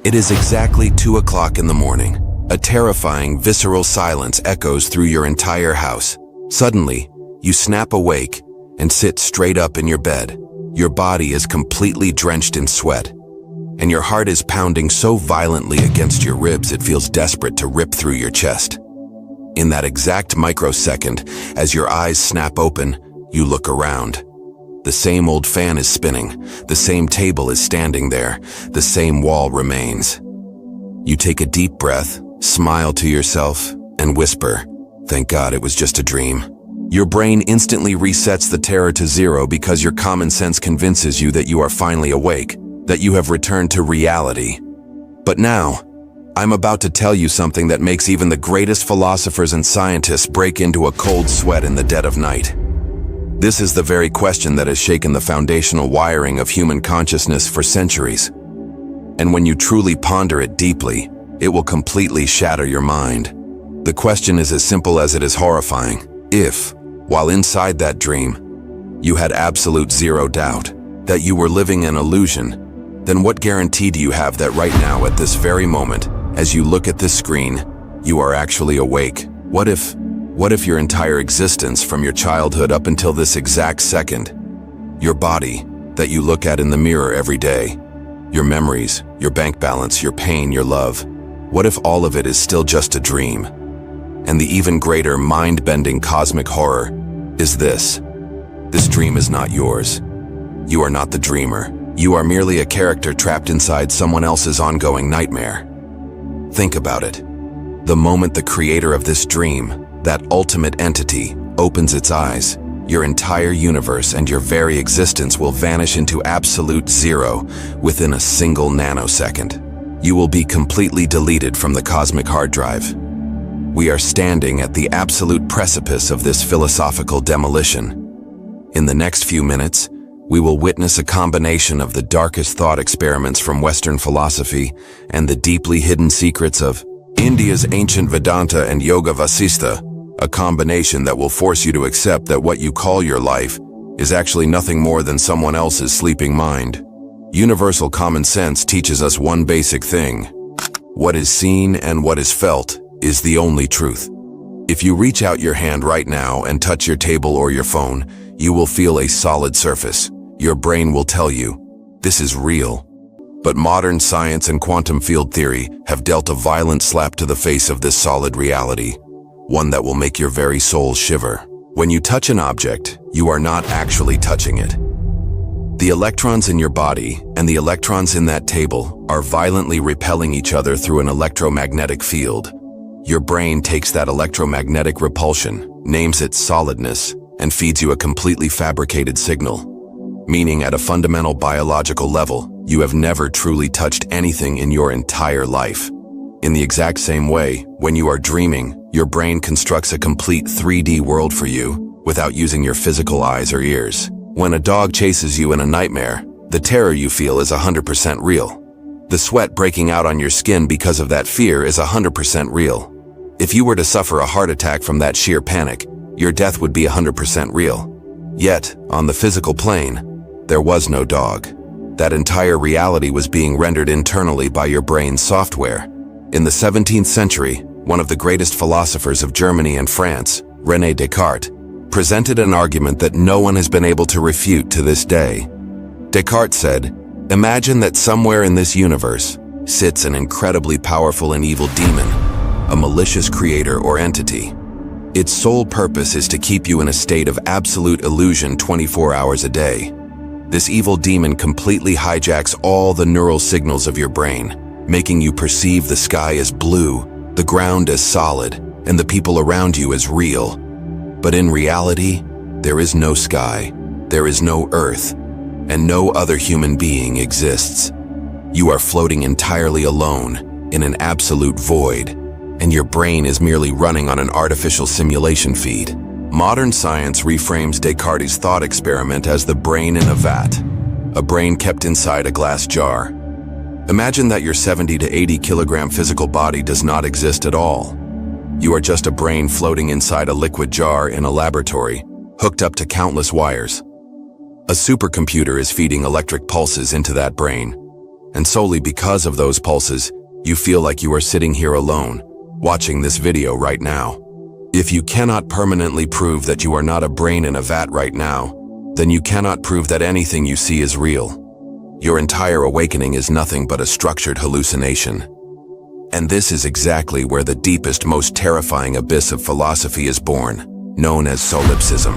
It is exactly 2 o'clock in the morning. A terrifying, visceral silence echoes through your entire house. Suddenly, you snap awake and sit straight up in your bed. Your body is completely drenched in sweat, and your heart is pounding so violently against your ribs it feels desperate to rip through your chest. In that exact microsecond, as your eyes snap open, you look around. The same old fan is spinning, the same table is standing there, the same wall remains. You take a deep breath, smile to yourself, and whisper, "Thank God it was just a dream." Your brain instantly resets the terror to zero because your common sense convinces you that you are finally awake, that you have returned to reality. But now, I'm about to tell you something that makes even the greatest philosophers and scientists break into a cold sweat in the dead of night. This is the very question that has shaken the foundational wiring of human consciousness for centuries. And when you truly ponder it deeply, it will completely shatter your mind. The question is as simple as it is horrifying. If, while inside that dream, you had absolute zero doubt that you were living an illusion, then what guarantee do you have that right now at this very moment, as you look at this screen, you are actually awake? What if your entire existence from your childhood up until this exact second, your body that you look at in the mirror every day, your memories, your bank balance, your pain, your love, what if all of it is still just a dream? And the even greater mind-bending cosmic horror is this. This dream is not yours. You are not the dreamer. You are merely a character trapped inside someone else's ongoing nightmare. Think about it. The moment the creator of this dream, that ultimate entity, opens its eyes, your entire universe and your very existence will vanish into absolute zero within a single nanosecond. You will be completely deleted from the cosmic hard drive. We are standing at the absolute precipice of this philosophical demolition. In the next few minutes, we will witness a combination of the darkest thought experiments from Western philosophy and the deeply hidden secrets of India's ancient Vedanta and Yoga Vasista, a combination that will force you to accept that what you call your life is actually nothing more than someone else's sleeping mind. Universal common sense teaches us one basic thing. What is seen and what is felt is the only truth. If you reach out your hand right now and touch your table or your phone, you will feel a solid surface. Your brain will tell you, this is real. But modern science and quantum field theory have dealt a violent slap to the face of this solid reality, one that will make your very soul shiver. When you touch an object, you are not actually touching it. The electrons in your body and the electrons in that table are violently repelling each other through an electromagnetic field. Your brain takes that electromagnetic repulsion, names it solidness, and feeds you a completely fabricated signal. Meaning at a fundamental biological level, you have never truly touched anything in your entire life. In the exact same way, when you are dreaming, your brain constructs a complete 3D world for you without using your physical eyes or ears. When a dog chases you in a nightmare, the terror you feel is 100% real. The sweat breaking out on your skin because of that fear is 100% real. If you were to suffer a heart attack from that sheer panic, your death would be 100% real. Yet, on the physical plane, there was no dog. That entire reality was being rendered internally by your brain's software. In the 17th century, one of the greatest philosophers of Germany and France, René Descartes, presented an argument that no one has been able to refute to this day. Descartes said, "Imagine that somewhere in this universe sits an incredibly powerful and evil demon, a malicious creator or entity. Its sole purpose is to keep you in a state of absolute illusion 24 hours a day. This evil demon completely hijacks all the neural signals of your brain, making you perceive the sky as blue, the ground as solid, and the people around you as real. But in reality, there is no sky, there is no earth, and no other human being exists. You are floating entirely alone in an absolute void, and your brain is merely running on an artificial simulation feed." Modern science reframes Descartes' thought experiment as the brain in a vat, a brain kept inside a glass jar. Imagine that your 70 to 80 kilogram physical body does not exist at all. You are just a brain floating inside a liquid jar in a laboratory, hooked up to countless wires. A supercomputer is feeding electric pulses into that brain, And solely because of those pulses, you feel like you are sitting here alone, watching this video right now. If you cannot permanently prove that you are not a brain in a vat right now, then you cannot prove that anything you see is real. Your entire awakening is nothing but a structured hallucination. And this is exactly where the deepest, most terrifying abyss of philosophy is born, known as solipsism.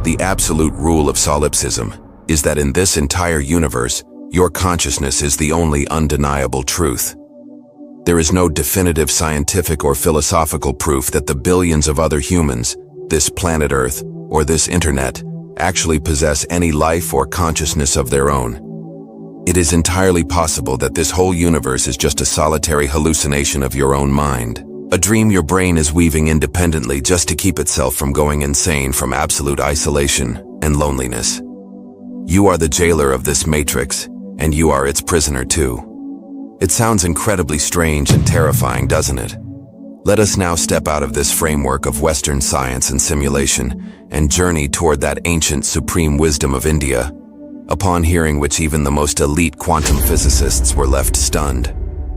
The absolute rule of solipsism is that in this entire universe, your consciousness is the only undeniable truth. There is no definitive scientific or philosophical proof that the billions of other humans, this planet Earth, or this internet, actually possess any life or consciousness of their own. It is entirely possible that this whole universe is just a solitary hallucination of your own mind, a dream your brain is weaving independently just to keep itself from going insane from absolute isolation and loneliness. You are the jailer of this matrix, and you are its prisoner too. It sounds incredibly strange and terrifying, doesn't it? Let us now step out of this framework of Western science and simulation and journey toward that ancient supreme wisdom of India, upon hearing which even the most elite quantum physicists were left stunned.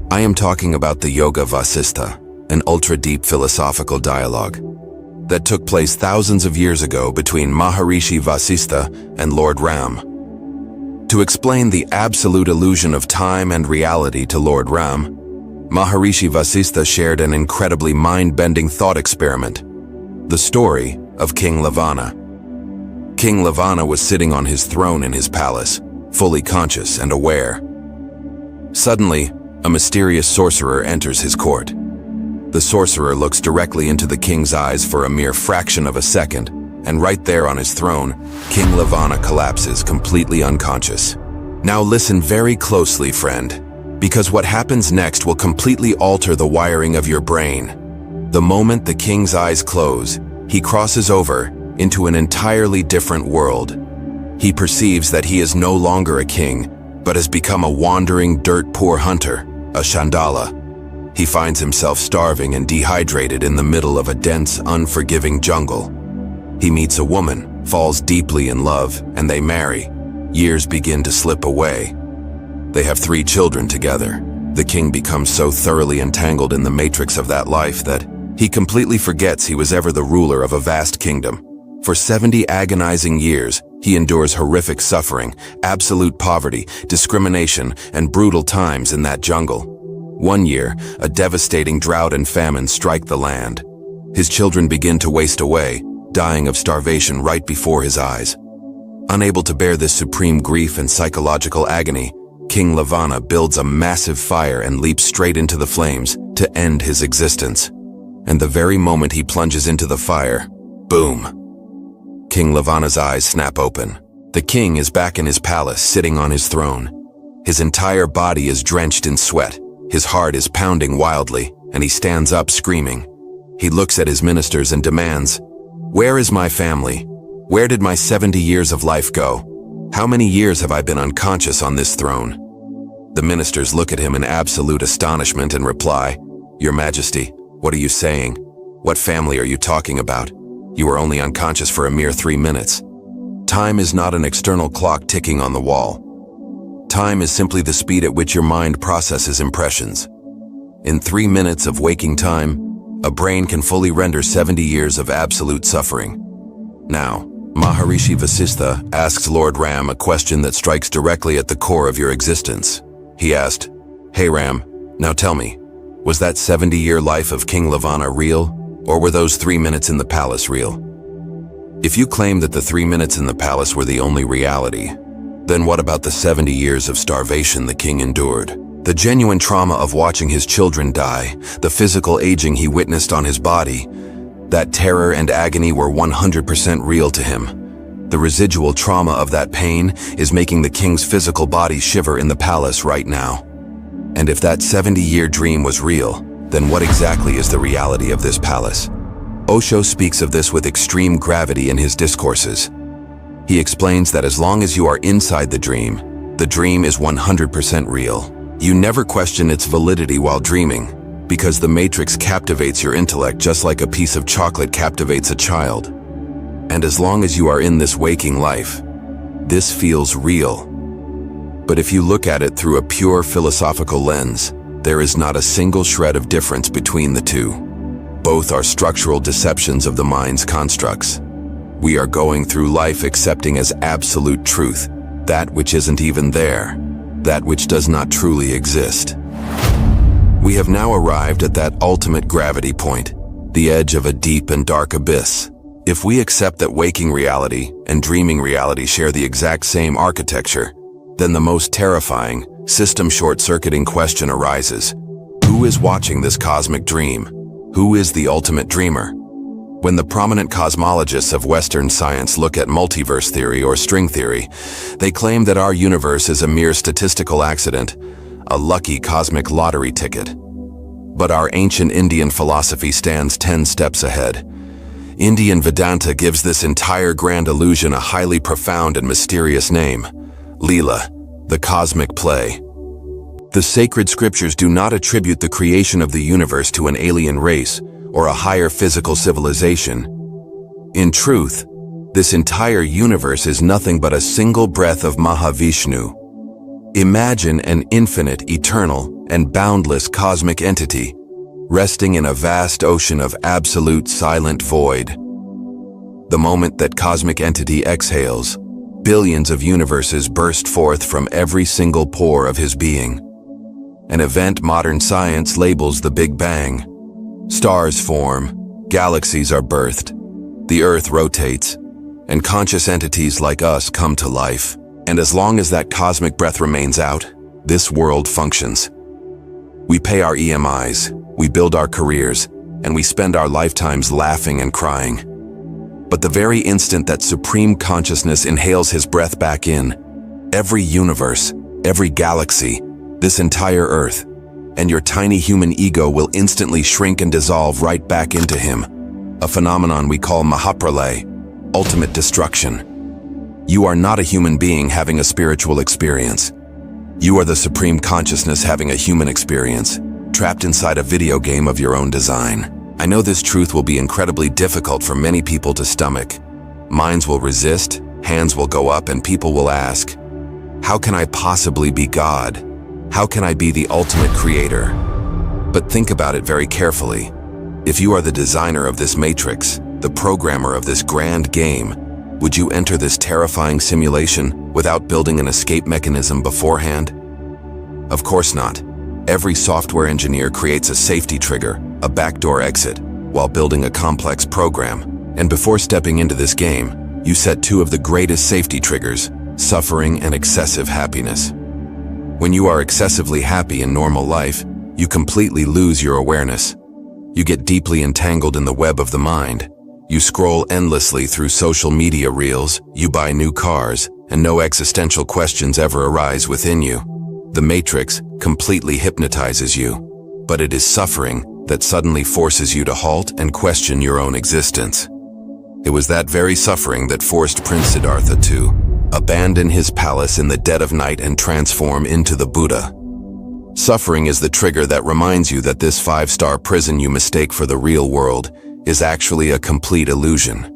I am talking about the Yoga Vasistha, an ultra-deep philosophical dialogue that took place thousands of years ago between Maharishi Vasistha and Lord Ram. To explain the absolute illusion of time and reality to Lord Ram, Maharishi Vasistha shared an incredibly mind-bending thought experiment, the story of King Lavana. King Lavana was sitting on his throne in his palace, fully conscious and aware. Suddenly, a mysterious sorcerer enters his court. The sorcerer looks directly into the king's eyes for a mere fraction of a second, and right there on his throne, King Lavana collapses, completely unconscious. Now listen very closely, friend, because what happens next will completely alter the wiring of your brain. The moment the king's eyes close, he crosses over into an entirely different world. He perceives that he is no longer a king, but has become a wandering, dirt-poor hunter, a Chandala. He finds himself starving and dehydrated in the middle of a dense, unforgiving jungle. He meets a woman, falls deeply in love, and they marry. Years begin to slip away. They have 3 children together. The king becomes so thoroughly entangled in the matrix of that life that he completely forgets he was ever the ruler of a vast kingdom. For 70 agonizing years, he endures horrific suffering, absolute poverty, discrimination, and brutal times in that jungle. One year, a devastating drought and famine strike the land. His children begin to waste away, dying of starvation right before his eyes. Unable to bear this supreme grief and psychological agony, King Lavana builds a massive fire and leaps straight into the flames to end his existence. And the very moment he plunges into the fire, boom! King Lavana's eyes snap open. The king is back in his palace, sitting on his throne. His entire body is drenched in sweat. His heart is pounding wildly, and he stands up screaming. He looks at his ministers and demands, "Where is my family? Where did my 70 years of life go? How many years have I been unconscious on this throne?" The ministers look at him in absolute astonishment and reply, "Your Majesty, what are you saying? What family are you talking about? You were only unconscious for a mere 3 minutes. Time is not an external clock ticking on the wall. Time is simply the speed at which your mind processes impressions. In 3 minutes of waking time, a brain can fully render 70 years of absolute suffering." Now, Maharishi Vasistha asks Lord Ram a question that strikes directly at the core of your existence. He asked, "Hey Ram, now tell me, was that 70-year life of King Lavana real? Or were those 3 minutes in the palace real? If you claim that the 3 minutes in the palace were the only reality, then what about the 70 years of starvation the king endured? The genuine trauma of watching his children die, the physical aging he witnessed on his body, that terror and agony were 100% real to him. The residual trauma of that pain is making the king's physical body shiver in the palace right now. And if that 70-year dream was real, then what exactly is the reality of this palace?" Osho speaks of this with extreme gravity in his discourses. He explains that as long as you are inside the dream is 100% real. You never question its validity while dreaming, because the matrix captivates your intellect just like a piece of chocolate captivates a child. And as long as you are in this waking life, this feels real. But if you look at it through a pure philosophical lens, there is not a single shred of difference between the two. Both are structural deceptions of the mind's constructs. We are going through life accepting as absolute truth that which isn't even there, that which does not truly exist. We have now arrived at that ultimate gravity point, the edge of a deep and dark abyss. If we accept that waking reality and dreaming reality share the exact same architecture, then the most terrifying, system short-circuiting question arises. Who is watching this cosmic dream? Who is the ultimate dreamer? When the prominent cosmologists of Western science look at multiverse theory or string theory, they claim that our universe is a mere statistical accident, a lucky cosmic lottery ticket. But our ancient Indian philosophy stands 10 steps ahead. Indian Vedanta gives this entire grand illusion a highly profound and mysterious name: Leela, the cosmic play. The sacred scriptures do not attribute the creation of the universe to an alien race or a higher physical civilization. In truth, this entire universe is nothing but a single breath of Mahavishnu. Imagine an infinite, eternal, and boundless cosmic entity, resting in a vast ocean of absolute silent void. The moment that cosmic entity exhales, billions of universes burst forth from every single pore of his being. An event modern science labels the Big Bang. Stars form, galaxies are birthed, the Earth rotates, and conscious entities like us come to life. And as long as that cosmic breath remains out, this world functions. We pay our EMIs, we build our careers, and we spend our lifetimes laughing and crying. But the very instant that supreme consciousness inhales his breath back in, every universe, every galaxy, this entire Earth, and your tiny human ego will instantly shrink and dissolve right back into him, a phenomenon we call Mahapralay, ultimate destruction. You are not a human being having a spiritual experience. You are the supreme consciousness having a human experience, trapped inside a video game of your own design. I know this truth will be incredibly difficult for many people to stomach. Minds will resist, hands will go up, and people will ask, how can I possibly be God? How can I be the ultimate creator? But think about it very carefully. If you are the designer of this matrix, the programmer of this grand game, would you enter this terrifying simulation without building an escape mechanism beforehand? Of course not. Every software engineer creates a safety trigger, a backdoor exit, while building a complex program. And before stepping into this game, you set two of the greatest safety triggers: suffering and excessive happiness. When you are excessively happy in normal life, you completely lose your awareness. You get deeply entangled in the web of the mind. You scroll endlessly through social media reels, you buy new cars, and no existential questions ever arise within you. The matrix completely hypnotizes you, but it is suffering that suddenly forces you to halt and question your own existence. It was that very suffering that forced Prince Siddhartha to abandon his palace in the dead of night and transform into the Buddha. Suffering is the trigger that reminds you that this 5-star prison you mistake for the real world is actually a complete illusion,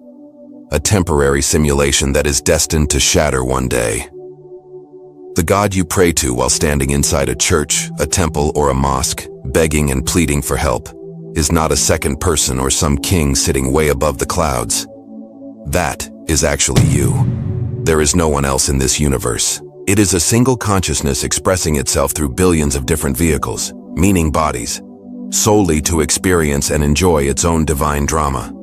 a temporary simulation that is destined to shatter one day. The God you pray to while standing inside a church, a temple, or a mosque, begging and pleading for help, is not a second person or some king sitting way above the clouds. That is actually you. There is no one else in this universe. It is a single consciousness expressing itself through billions of different vehicles, meaning bodies, solely to experience and enjoy its own divine drama.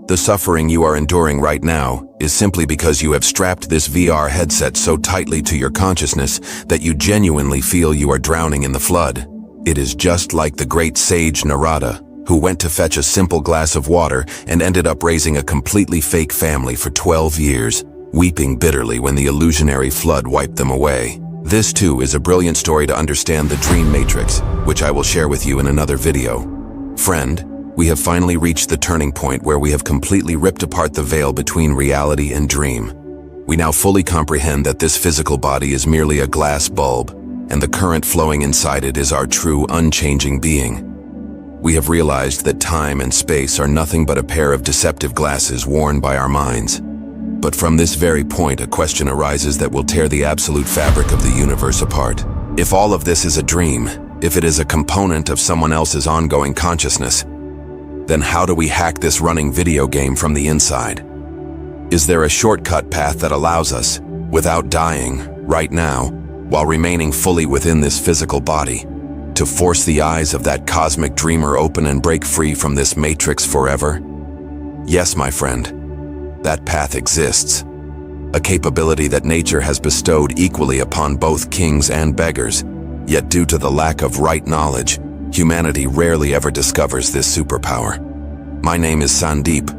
The suffering you are enduring right now is simply because you have strapped this VR headset so tightly to your consciousness that you genuinely feel you are drowning in the flood. It is just like the great sage Narada, who went to fetch a simple glass of water and ended up raising a completely fake family for 12 years, weeping bitterly when the illusionary flood wiped them away. This too is a brilliant story to understand the dream matrix, which I will share with you in another video. Friend, we have finally reached the turning point where we have completely ripped apart the veil between reality and dream. We now fully comprehend that this physical body is merely a glass bulb, and the current flowing inside it is our true, unchanging being. We have realized that time and space are nothing but a pair of deceptive glasses worn by our minds. But from this very point, a question arises that will tear the absolute fabric of the universe apart. If all of this is a dream, if it is a component of someone else's ongoing consciousness, then how do we hack this running video game from the inside? Is there a shortcut path that allows us, without dying, right now, while remaining fully within this physical body, to force the eyes of that cosmic dreamer open and break free from this matrix forever? Yes, my friend, that path exists. A capability that nature has bestowed equally upon both kings and beggars, yet due to the lack of right knowledge, humanity rarely ever discovers this superpower. My name is Sandeep,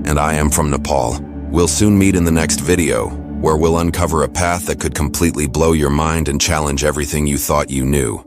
and I am from Nepal. We'll soon meet in the next video, where we'll uncover a path that could completely blow your mind and challenge everything you thought you knew.